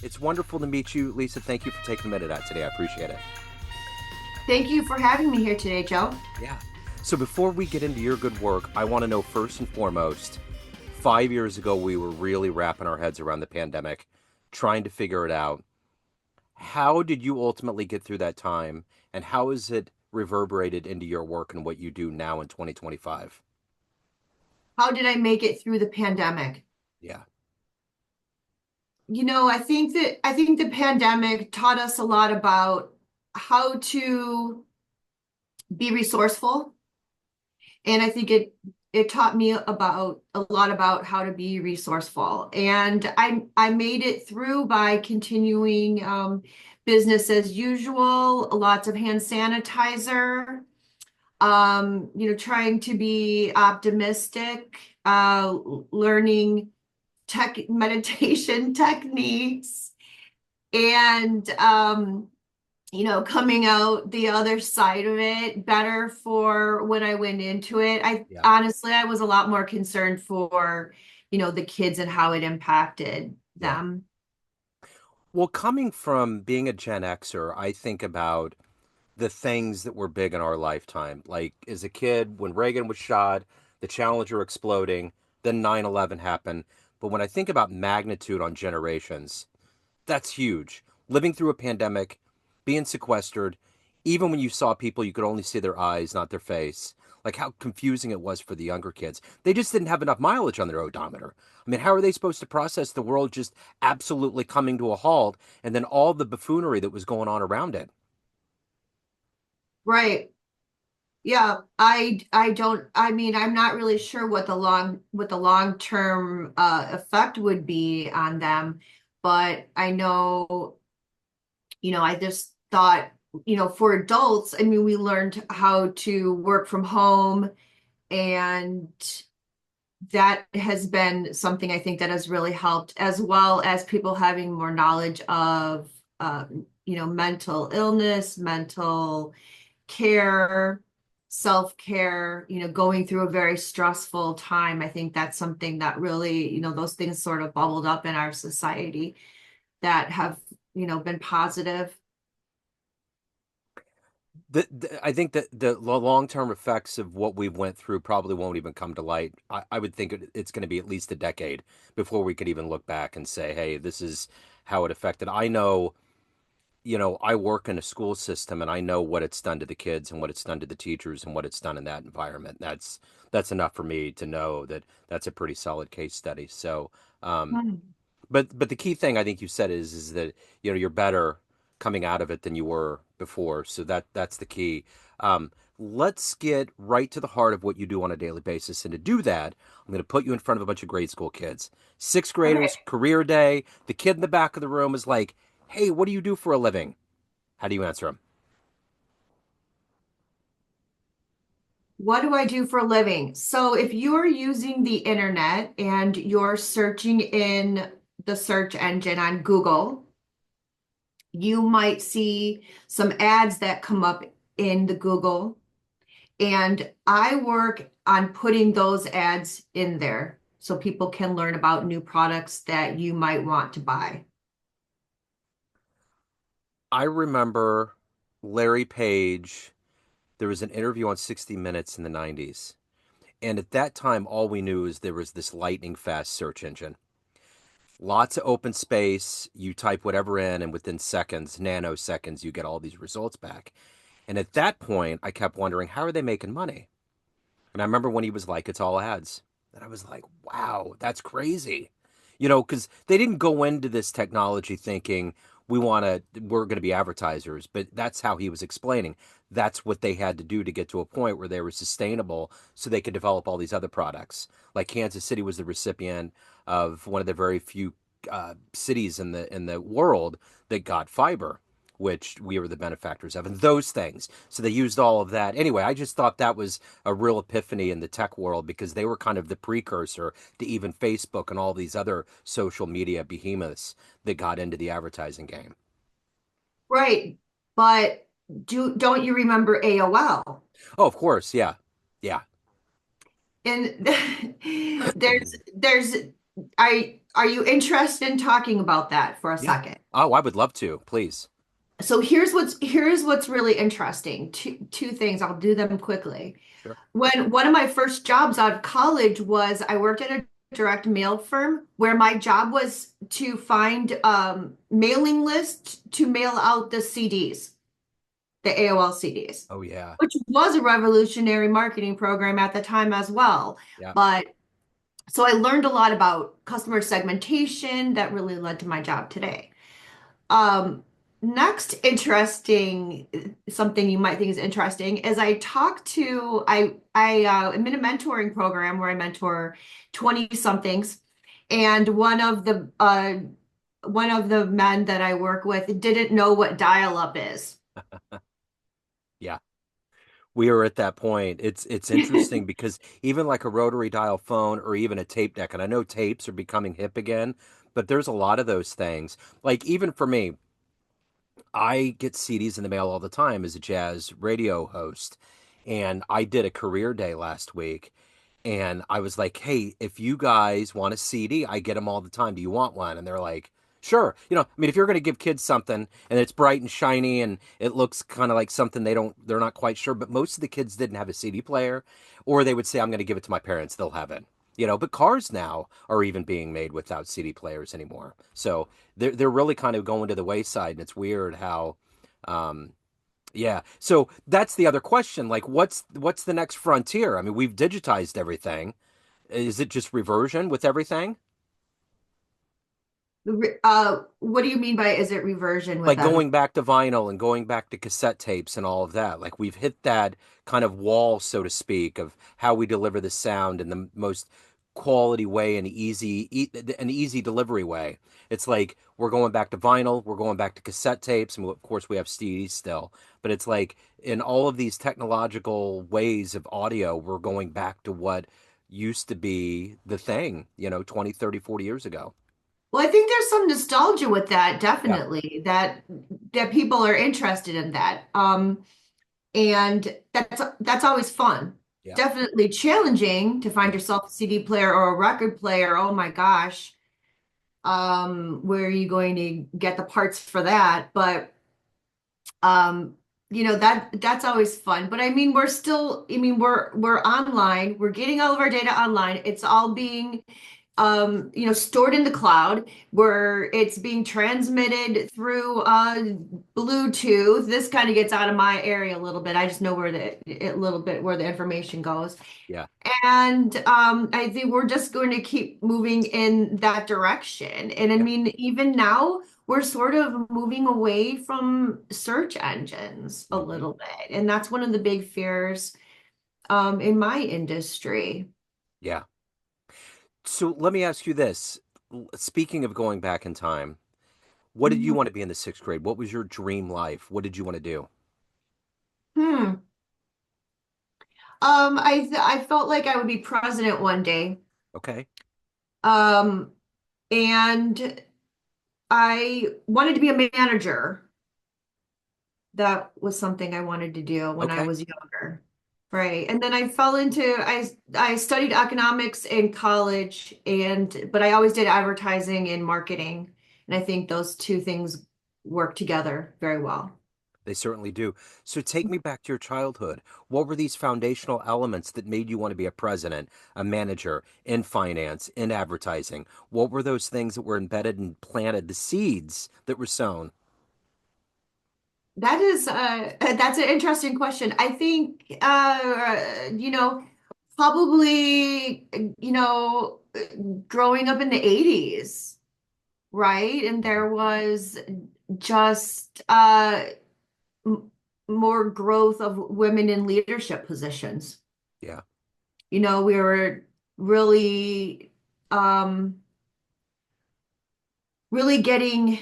It's wonderful to meet you, Lisa. Thank you for taking a minute out today. I appreciate it. Thank you for having me here today, Joe. Yeah. So before we get into your good work, I want to know first and foremost, 5 years ago, we were really wrapping our heads around the pandemic, trying to figure it out. How did you ultimately get through that time, and how has it reverberated into your work and what you do now in 2025? How did I make it through the pandemic? Yeah. I think the pandemic taught us a lot about how to be resourceful, and I think it taught me about a lot about how to be resourceful. And I made it through by continuing business as usual, lots of hand sanitizer, trying to be optimistic, learning tech meditation techniques, and coming out the other side of it better for when I went into it. I Yeah. honestly, I was a lot more concerned for, the kids and how it impacted Yeah. them. Well, coming from being a Gen Xer, I think about the things that were big in our lifetime. Like as a kid, when Reagan was shot, the Challenger exploding, then 9/11 happened. But when I think about magnitude on generations, that's huge. Living through a pandemic, being sequestered, even when you saw people, you could only see their eyes, not their face. Like how confusing it was for the younger kids. They just didn't have enough mileage on their odometer. I mean, how are they supposed to process the world just absolutely coming to a halt and then all the buffoonery that was going on around it? Right. Yeah, I don't I mean I'm not really sure what the long-term effect would be on them, but I know, I just thought, for adults, I mean we learned how to work from home, and that has been something I think that has really helped, as well as people having more knowledge of mental illness, mental care, self-care, going through a very stressful time. I think that's something that really, those things sort of bubbled up in our society that have, been positive. I think that the long-term effects of what we've went through probably won't even come to light. I would think it's going to be at least a decade before we could even look back and say, hey, this is how it affected. I know, I work in a school system and I know what it's done to the kids and what it's done to the teachers and what it's done in that environment. That's enough for me to know that that's a pretty solid case study. So, um, Hmm. but the key thing I think you said is that you're better coming out of it than you were before. So that's the key. Let's get right to the heart of what you do on a daily basis, and to do that, I'm going to put you in front of a bunch of grade school kids, sixth graders, Okay. career day. The kid in the back of the room is like, "Hey, what do you do for a living?" How do you answer them? What do I do for a living? So if you're using the internet and you're searching in the search engine on Google, you might see some ads that come up in the Google, and I work on putting those ads in there so people can learn about new products that you might want to buy. I remember Larry Page. There was an interview on 60 Minutes in the 90s. And at that time, all we knew is there was this lightning fast search engine. Lots of open space. You type whatever in, and within seconds, nanoseconds, you get all these results back. And at that point, I kept wondering, how are they making money? And I remember when he was like, it's all ads. And I was like, wow, that's crazy. Because they didn't go into this technology thinking we're going to be advertisers, but that's how he was explaining. That's what they had to do to get to a point where they were sustainable so they could develop all these other products. Like Kansas City was the recipient of one of the very few cities in the world that got fiber, which we were the benefactors of, and those things. So they used all of that. Anyway, I just thought that was a real epiphany in the tech world because they were kind of the precursor to even Facebook and all these other social media behemoths that got into the advertising game. Right. But don't you remember AOL? Oh, of course. Yeah. Yeah. And there's I are you interested in talking about that for a Yeah. second? Oh, I would love to. Please. So here's what's really interesting. Two things. I'll do them quickly. Sure. When one of my first jobs out of college was I worked at a direct mail firm where my job was to find mailing lists to mail out the CDs, the AOL CDs, Oh, yeah. which was a revolutionary marketing program at the time as well. Yeah. But so I learned a lot about customer segmentation that really led to my job today. Um, Next interesting something you might think is interesting is I'm in a mentoring program where I mentor 20 somethings, and one of the men that I work with didn't know what dial-up is. Yeah. We are at that point. It's interesting because even like a rotary dial phone or even a tape deck, and I know tapes are becoming hip again, but there's a lot of those things. Like even for me, I get CDs in the mail all the time as a jazz radio host. And I did a career day last week. And I was like, hey, if you guys want a CD, I get them all the time. Do you want one? And they're like, sure. I mean, if you're going to give kids something and it's bright and shiny and it looks kind of like something they're not quite sure. But most of the kids didn't have a CD player, or they would say, I'm going to give it to my parents. They'll have it. But cars now are even being made without CD players anymore. So they're really kind of going to the wayside. And it's weird how, um, yeah. So that's the other question. Like, what's the next frontier? I mean, we've digitized everything. Is it just reversion with everything? What do you mean by is it reversion with Like every? going back to vinyl and going back to cassette tapes and all of that. Like we've hit that kind of wall, so to speak, of how we deliver the sound in the most quality way and an easy delivery way. It's like we're going back to vinyl, we're going back to cassette tapes, and of course we have CDs still. But it's like in all of these technological ways of audio, we're going back to what used to be the thing, 20, 30, 40 years ago. Well, I think there's some nostalgia with that, Yeah. definitely, that people are interested in that. And that's always fun. Yeah. Definitely challenging to find Yeah. yourself a CD player or a record player. Oh my gosh. Where are you going to get the parts for that? But um, that's always fun. But I mean, we're online. We're getting all of our data online. It's all being stored in the cloud where it's being transmitted through Bluetooth. This kind of gets out of my area a little bit. I just know a little bit where the information goes. Yeah. And I think we're just going to keep moving in that direction. And I Yeah. mean, even now, we're sort of moving away from search engines a Hmm. little bit. And that's one of the big fears in my industry. Yeah. So let me ask you this. Speaking of going back in time, what did you Mhm. want to be in the sixth grade? What was your dream life? What did you want to do? Hmm. I felt like I would be president one day. Okay. Um, and I wanted to be a manager. That was something I wanted to do when I Okay. was younger. Right. And then I studied economics in college but I always did advertising and marketing. And I think those two things work together very well. They certainly do. So take me back to your childhood. What were these foundational elements that made you want to be a president, a manager in finance, in advertising? What were those things that were embedded and planted, the seeds that were sown? That's an interesting question. I think probably growing up in the 80s, right? And Mhm. there was just m more growth of women in leadership positions. Yeah. We were really um really getting,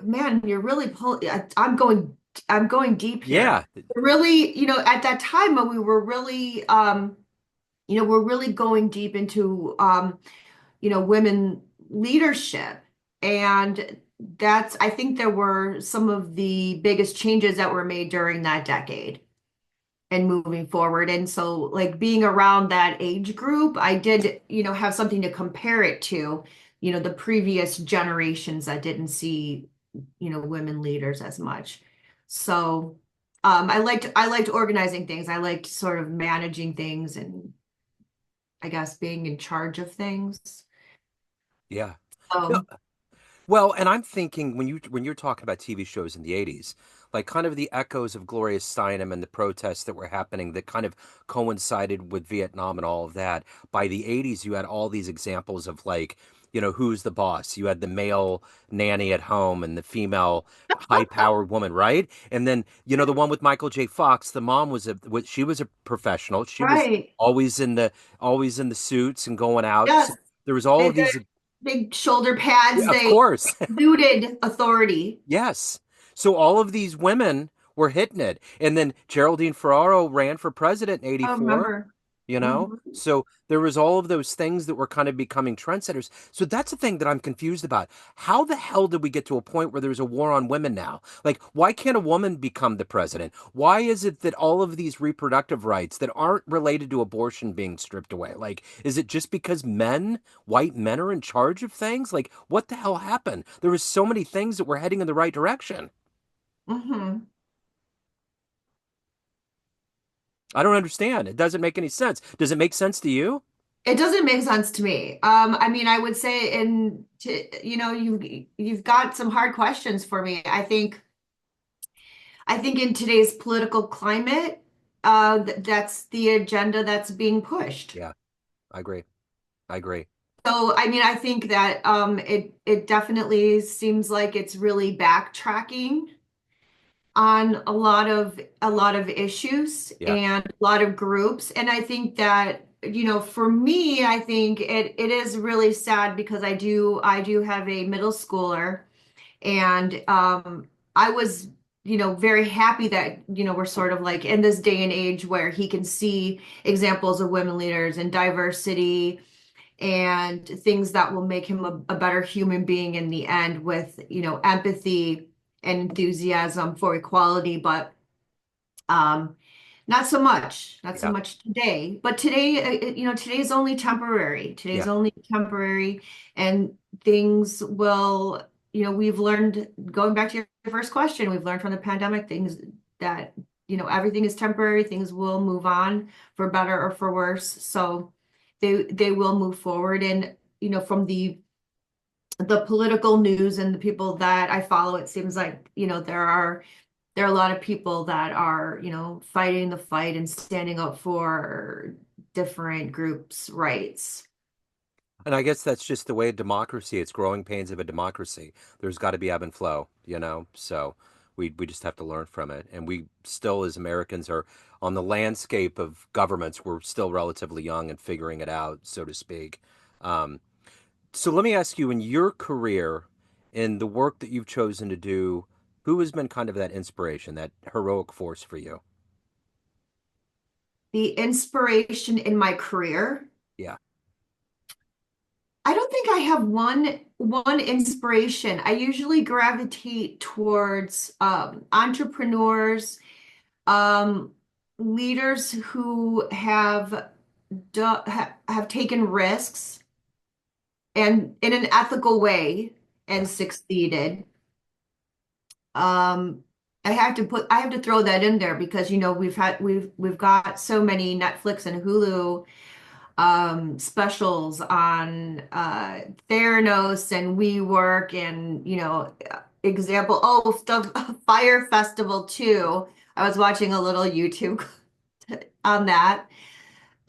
man, you're really pulling, I'm going deep here. Yeah. Really, at that time when we were really we're really going deep into women leadership. And I think there were some of the biggest changes that were made during that decade and moving forward. And so like being around that age group, I did, have something to compare it to. the previous generations that didn't see, women leaders as much. So, I liked organizing things. I liked sort of managing things and I guess being in charge of things. Yeah. No, So, well, and I'm thinking when you're talking about TV shows in the 80s, like kind of the echoes of Gloria Steinem and the protests that were happening that kind of coincided with Vietnam and all of that. By the 80s, you had all these examples of like, who's the boss? You had the male nanny at home and the female high-powered woman, right? And then, the one with Michael J. Fox, the mom she was a professional. She was right. always in the always in the suits and going out. So Yes. there was all of The these. big shoulder Yeah, pads, of they course. looted authority. Yes. So all of these women were hitting it. And then Geraldine Ferraro ran for president in I 84, remember. you know? Mhm. So there was all of those things that were kind of becoming trendsetters. So that's the thing that I'm confused about. How the hell did we get to a point where there's a war on women now? Like, why can't a woman become the president? Why is it that all of these reproductive rights that aren't related to abortion being stripped away? Like, is it just because white men are in charge of things? Like, what the hell happened? There was so many things that were heading in the right direction. Mhm. I don't understand. It doesn't make any sense. Does it make sense to you? It doesn't make sense to me. I mean, I would say you've got some hard questions for me. I think in today's political climate, that's the agenda that's being pushed. Yeah, I agree. I agree. So, I mean, I think that it definitely seems like it's really backtracking on a lot of issues Yeah. and a lot of groups. And I think that, for me, I think it is really sad because I do have a middle schooler and I was, very happy that, we're sort of like in this day and age where he can see examples of women leaders and diversity and things that will make him a better human being in the end with, empathy and enthusiasm for equality. But um, not so Yeah. much today. But today, today's only temporary. Today's Yeah. only temporary, and things will, we've learned, going back to your first question, we've learned from the pandemic things that, everything is temporary. Things will move on for better or for worse. So they will move forward. And, from the political news and the people that I follow, it seems like, there are a lot of people that are, fighting the fight and standing up for different groups' rights. And I guess that's just the way of democracy. It's growing pains of a democracy. There's got to be ebb and flow. So we just have to learn from it. And we still, as Americans, are on the landscape of governments. We're still relatively young and figuring it out, so to speak. Um, so let me ask you, in your career, in the work that you've chosen to do, who has been kind of that inspiration, that heroic force for you? The inspiration in my career, Yeah. I don't think I have one inspiration. I usually gravitate towards entrepreneurs, um, leaders who have taken risks and in an ethical way Yeah. and succeeded. Um, I have to throw that in there because we've got so many Netflix and Hulu specials on Theranos and WeWork and example stuff Fire Festival too. I was watching a little YouTube on that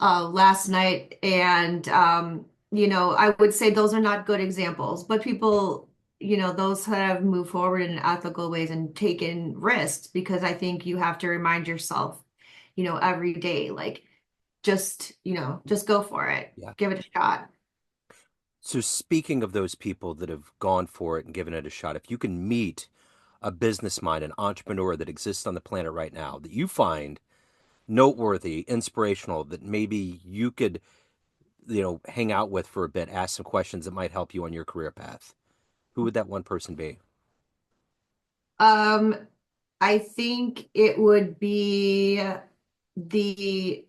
last night. And, I would say those are not good examples, but Yeah. people, those have moved forward in ethical ways and taken risks because I think you have to remind yourself, every day, like just go for it, Yeah. give it a shot. So speaking of those people that have gone for it and given it a shot, if you can meet a business mind, an entrepreneur that exists on the planet right now that you find noteworthy, inspirational, that maybe you could, hang out with for a bit, ask some questions that might help you on your career path, who would that one person be? Um, I think it would be the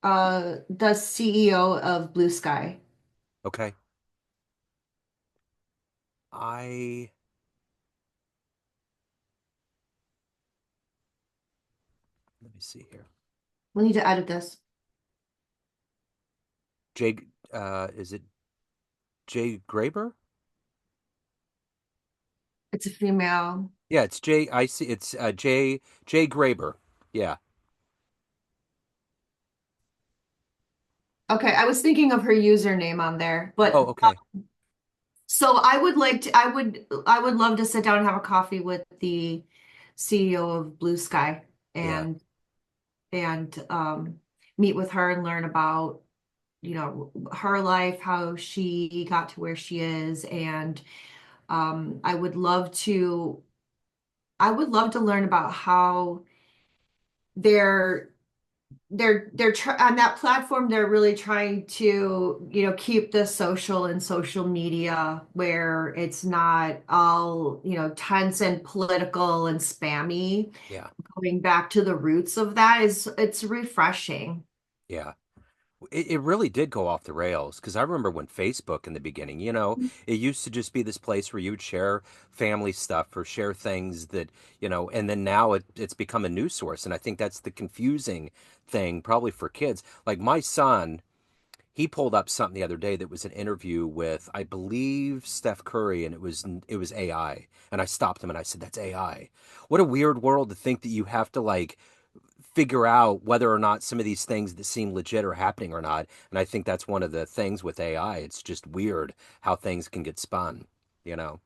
the CEO of Blue Sky. Okay. I let me see here. We need to edit this. Jay, is it Jay Graber? It's a female. Yeah, it's Jay. I see. It's Jay Graber. Yeah. Okay, I was thinking of her username on there, Oh, but okay. so I would love to sit down and have a coffee with the CEO of Blue Sky Yeah, and meet with her and learn about, you know, her life, how she got to where she is, and I would love to learn about how they're on that platform. They're really trying to, you know, keep the social and social media where it's not all, you know, tense and political and spammy. yeah, Going back to the roots of that is it's refreshing. yeah. It really did go off the rails because I remember when Facebook in the beginning, it used to just be this place where you would share family stuff or share things that, and then now it's become a news source. And I think that's the confusing thing, probably for kids. Like my son, he pulled up something the other day that was an interview with, I believe, Steph Curry, and it was AI. And I stopped him and I said, "That's AI." What a weird world to think that you have to like figure out whether or not some of these things that seem legit are happening or not. And I think that's one of the things with AI. It's just weird how things can get spun, you know?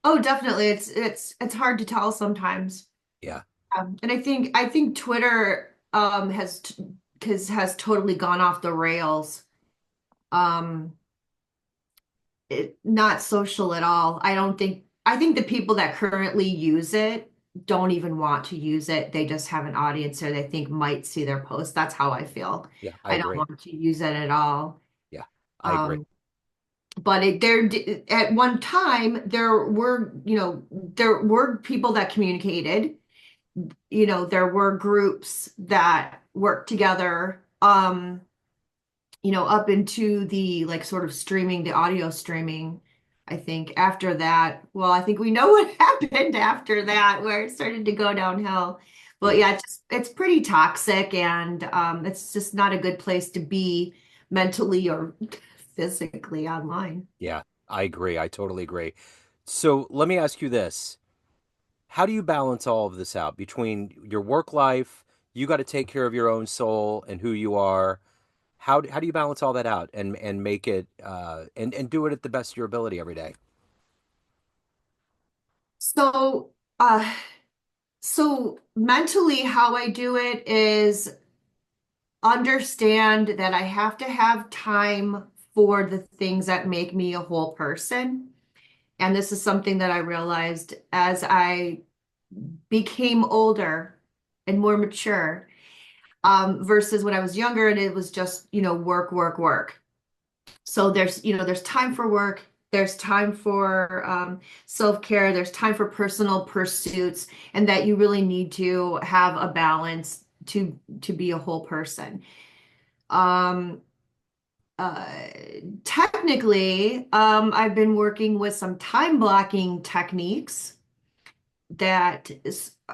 Oh, definitely. It's hard to tell sometimes. Yeah. And I think Twitter has totally gone off the rails. Um not social at all. I think the people that currently use it don't even want to use it. They just have an audience there they think might see their post. That's how I feel. Yeah. I I don't agree. want to use it at all. Yeah. I agree. Um, but at one time there were, you know, there were people that communicated, you know, there were groups that worked together. You know, up into the like sort of streaming, the audio streaming. I think after that, well, I think we know what happened after that, where it started to go downhill. But Yeah. yeah, it's pretty toxic and it's just not a good place to be mentally or physically online. Yeah. I agree. I totally agree. So let me ask you this. How do you balance all of this out between your work life? You got to take care of your own soul and who you are. How do you balance all that out and make it and do it at the best of your ability every day? So, uh, so mentally, how I do it is understand that I have to have time for the things that make me a whole person. And this is something that I realized as I became older and more mature, versus when I was younger and it was just, you know, work, work, work. So there's time for work, there's time for self-care, there's time for personal pursuits, and that you really need to have a balance to be a whole person. Um, uh, Technically, I've been working with some time blocking techniques that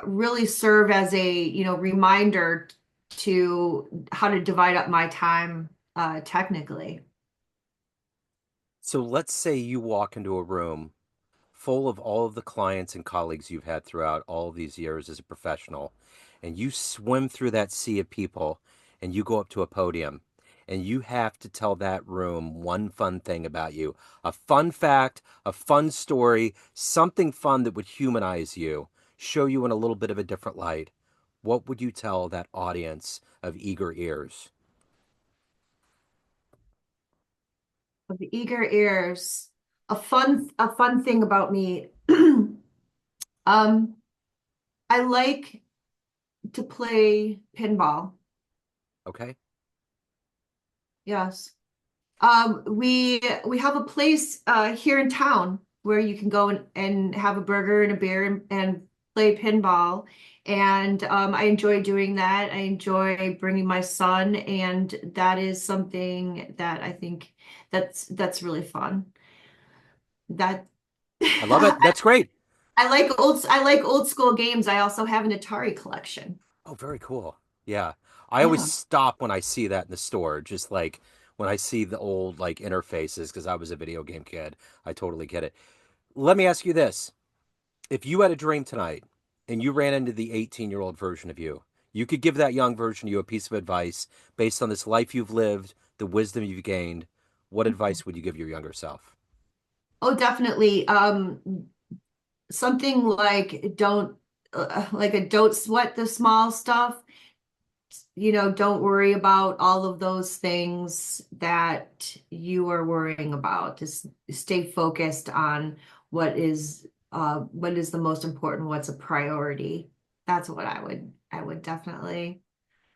really serve as a, you know, reminder to how to divide up my time technically. So let's say you walk into a room full of all of the clients and colleagues you've had throughout all of these years as a professional, and you swim through that sea of people and you go up to a podium and you have to tell that room one fun thing about you, a fun fact, a fun story, something fun that would humanize you, show you in a little bit of a different light. What would you tell that audience of eager ears? Of the eager ears, a fun thing about me. Um, I like to play pinball. Okay? Yes. We have a place here in town where you can go and have a burger and a beer and play pinball. And I enjoy doing that. I enjoy bringing my son, and that is something that I think that's really fun. That I love it. That's great. I like old school games. I also have an Atari collection. Oh, very cool. Yeah. I always Yeah. stop when I see that in the store, just like when I see the old like interfaces, because I was a video game kid. I totally get it. Let me ask you this. If you had a dream tonight and you ran into the 18-year-old version of you, you could give that young version of you a piece of advice based on this life you've lived, the wisdom you've gained. What advice would you give your younger self? Oh, definitely. Something like don't sweat the small stuff. Don't worry about all of those things that you are worrying about. Just stay focused on what is the most important, what's a priority. That's what I would definitely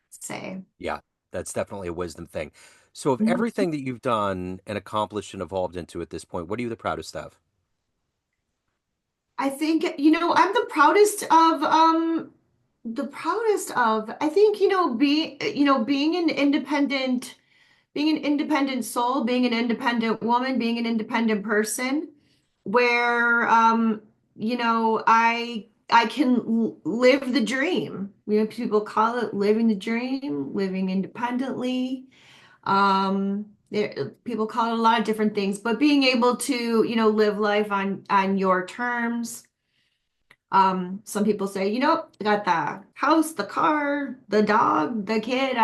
say. Yeah, that's definitely a wisdom thing. So, of Mhm. everything that you've done and accomplished and evolved into at this point, what are you the proudest of? I think, I'm the proudest of, I think, being an independent soul, being an independent woman, being an independent person, where I can live the dream. People call it living the dream, living independently. People call it a lot of different things, but being able to, live life on your terms. Some people say, I got the house, the car, the dog, the kid,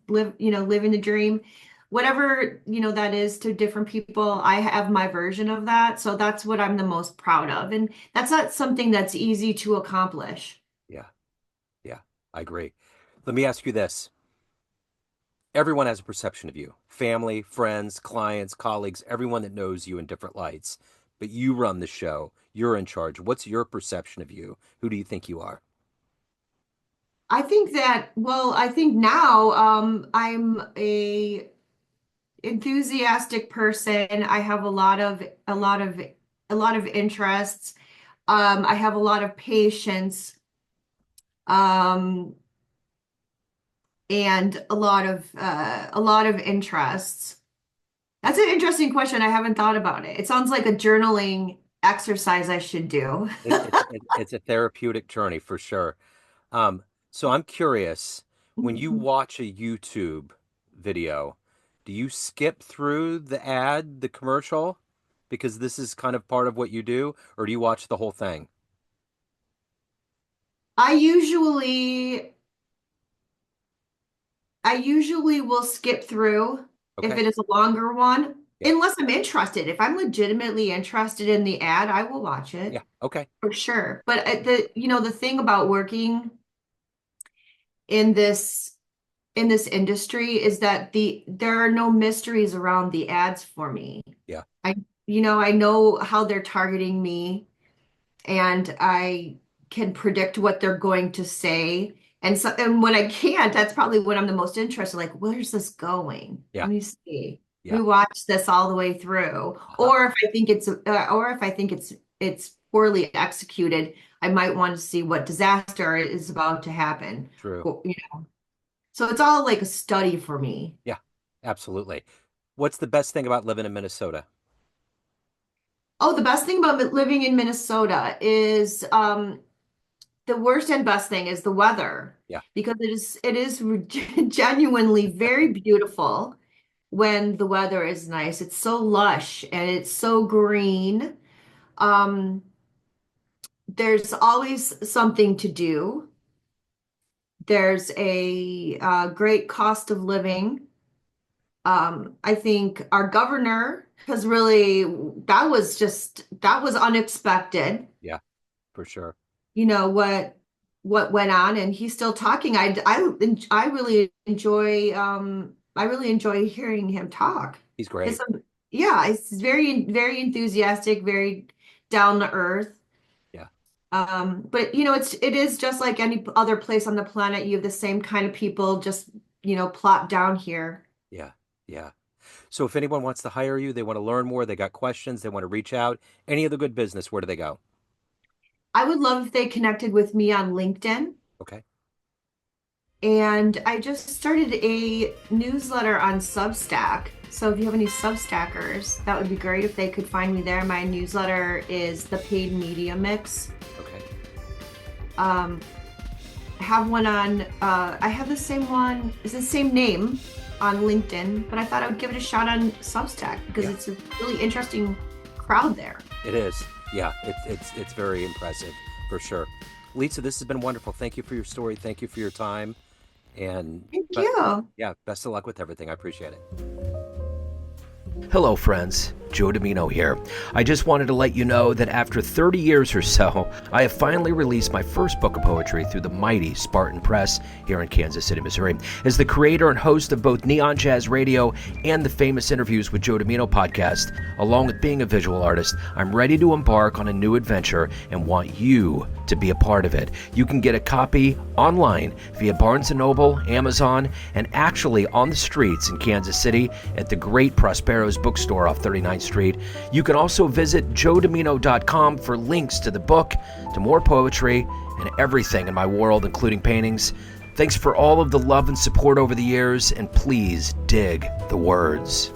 living the dream. Whatever, that is to different people, I have my version of that. So that's what I'm the most proud of. And that's not something that's easy to accomplish. Yeah, yeah, I agree. Let me ask you this. Everyone has a perception of you family, friends, clients, colleagues, everyone that knows you in different lights. But you run the show, you're in charge. What's your perception of you? Who do you think you are? I think now, I'm a enthusiastic person. I have a lot of interests. I have a lot of patience, um, and a lot of interests. That's an interesting question. I haven't thought about it. It sounds like a journaling exercise I should do. It's a therapeutic journey for sure. Um, so I'm curious, when you watch a YouTube video, do you skip through the ad, the commercial, because this is kind of part of what you do, or do you watch the whole thing? I usually I usually will skip through if Okay. it is a longer one, Yeah. unless I'm interested. If I'm legitimately interested in the ad, I will watch Yeah. it Okay. for sure. But the thing about working in this industry is that there are no mysteries around the ads for me. Yeah. I I know how they're targeting me, and I can predict what they're going to say. And when I can't, that's probably when I'm the most interested. Like, where's this going? Yeah. Let me see. Let Yeah. me watch this all the way through. Uh-huh. Or if I think it's poorly executed, I might want to see what disaster is about to happen. True. So it's all like a study for me. Yeah. Absolutely. What's the best thing about living in Minnesota? Oh, the best thing about living in Minnesota is the worst and best thing is the weather Yeah. because it is genuinely very beautiful when the weather is nice. It's so lush and it's so green. Um, there's always something to do. There's a great cost of living. I think our governor has really, that was unexpected. Yeah. For sure. What went on, and he's still talking. I really enjoy hearing him talk. He's It's great. yeah, it's very enthusiastic, very down to earth. Yeah. But it is just like any other place on the planet. You have the same kind of people just plop down here. Yeah. Yeah. So if anyone wants to hire you, they want to learn more, they got questions, they want to reach out, any of the good business, where do they go? I would love if they connected with me on LinkedIn. Okay. And I just started a newsletter on Substack. So if you have any Substackers, that would be great if they could find me there. My newsletter is the Paid Media Mix. Okay. I have one on, I have the same one, it's the same name on LinkedIn, but I thought I would give it a shot on Substack because Yeah. it's a really interesting crowd there. It is. Yeah, it's very impressive for sure. Lisa, this has been wonderful. Thank you for your story. Thank you for your time. And Thank but you. yeah, best of luck with everything. I appreciate it. Hello, friends. Joe Dimino here. I just wanted to let you know that after 30 years or so, I have finally released my first book of poetry through the mighty Spartan Press here in Kansas City, Missouri. As the creator and host of both Neon Jazz Radio and the Famous Interviews with Joe Dimino podcast, along with being a visual artist, I'm ready to embark on a new adventure and want you to be a part of it. You can get a copy online via Barnes & Noble, Amazon, and actually on the streets in Kansas City at the great Prospero's bookstore off 39th Street. You can also visit joedimino.com for links to the book, to more poetry, and everything in my world, including paintings. Thanks for all of the love and support over the years, and please dig the words.